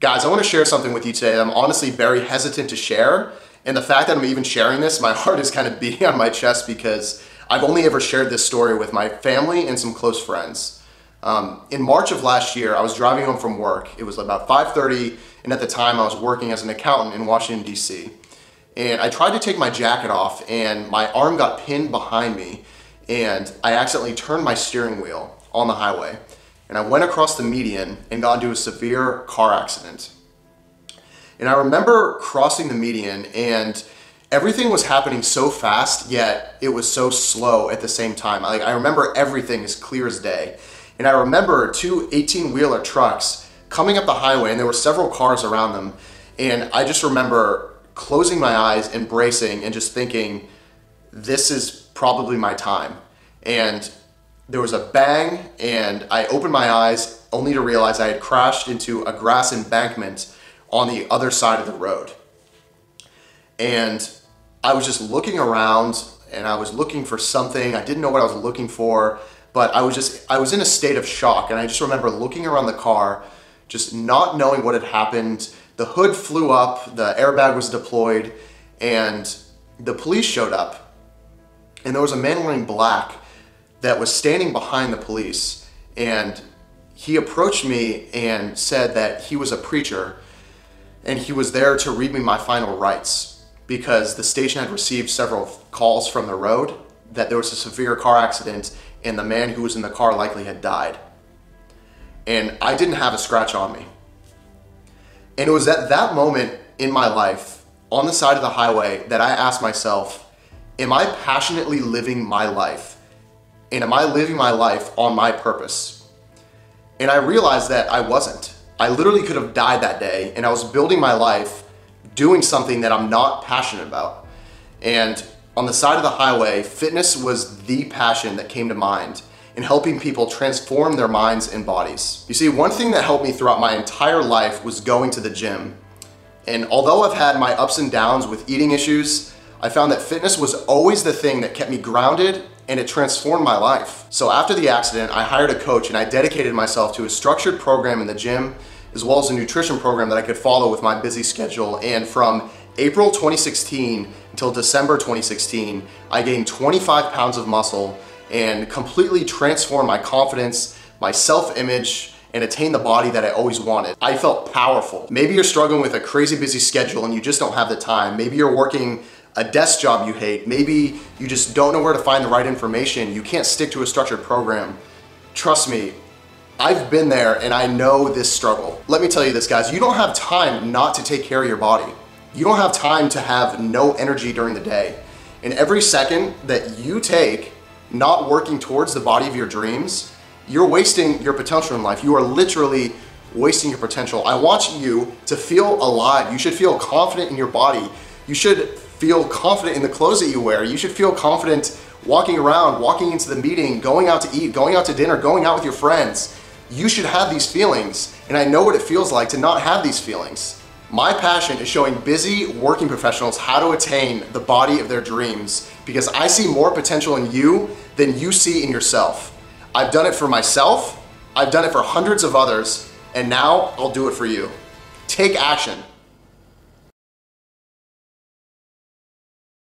Guys, I want to share something with you today that I'm honestly very hesitant to share. And the fact that I'm even sharing this, my heart is kind of beating on my chest because I've only ever shared this story with my family and some close friends. In March of last year, I was driving home from work. It was about 5:30, and at the time I was working as an accountant in Washington, D.C. And I tried to take my jacket off and my arm got pinned behind me and I accidentally turned my steering wheel on the highway. And I went across the median and got into a severe car accident. And I remember crossing the median and everything was happening so fast, yet it was so slow at the same time. I remember everything as clear as day. And I remember two 18-wheeler trucks coming up the highway and there were several cars around them. And I just remember closing my eyes and bracing and just thinking, this is probably my time. And there was a bang and I opened my eyes only to realize I had crashed into a grass embankment on the other side of the road. And I was just looking around and I was looking for something. I didn't know what I was looking for, but I was in a state of shock. And I just remember looking around the car, just not knowing what had happened. The hood flew up, the airbag was deployed, and the police showed up. And there was a man wearing black that was standing behind the police, and he approached me and said that he was a preacher and he was there to read me my final rites because the station had received several calls from the road that there was a severe car accident and the man who was in the car likely had died. And I didn't have a scratch on me. And it was at that moment in my life on the side of the highway that I asked myself, am I passionately living my life? And am I living my life on my purpose? And I realized that I wasn't. I literally could have died that day and I was building my life doing something that I'm not passionate about. And on the side of the highway, fitness was the passion that came to mind in helping people transform their minds and bodies. You see, one thing that helped me throughout my entire life was going to the gym. And although I've had my ups and downs with eating issues, I found that fitness was always the thing that kept me grounded and it transformed my life. So after the accident, I hired a coach and I dedicated myself to a structured program in the gym, as well as a nutrition program that I could follow with my busy schedule. And from April 2016 until December 2016, I gained 25 pounds of muscle and completely transformed my confidence, my self-image, and attained the body that I always wanted. I felt powerful. Maybe you're struggling with a crazy busy schedule and you just don't have the time. Maybe you're working a desk job you hate. Maybe you just don't know where to find the right information. You can't stick to a structured program. Trust me, I've been there and I know this struggle. Let me tell you this, guys, you don't have time not to take care of your body. You don't have time to have no energy during the day. And every second that you take not working towards the body of your dreams, you're wasting your potential in life. You are literally wasting your potential. I want you to feel alive. You should feel confident in your body. You should feel confident in the clothes that you wear. You should feel confident walking around, walking into the meeting, going out to eat, going out to dinner, going out with your friends. You should have these feelings, and I know what it feels like to not have these feelings. My passion is showing busy working professionals how to attain the body of their dreams because I see more potential in you than you see in yourself. I've done it for myself, I've done it for hundreds of others, and now I'll do it for you. Take action.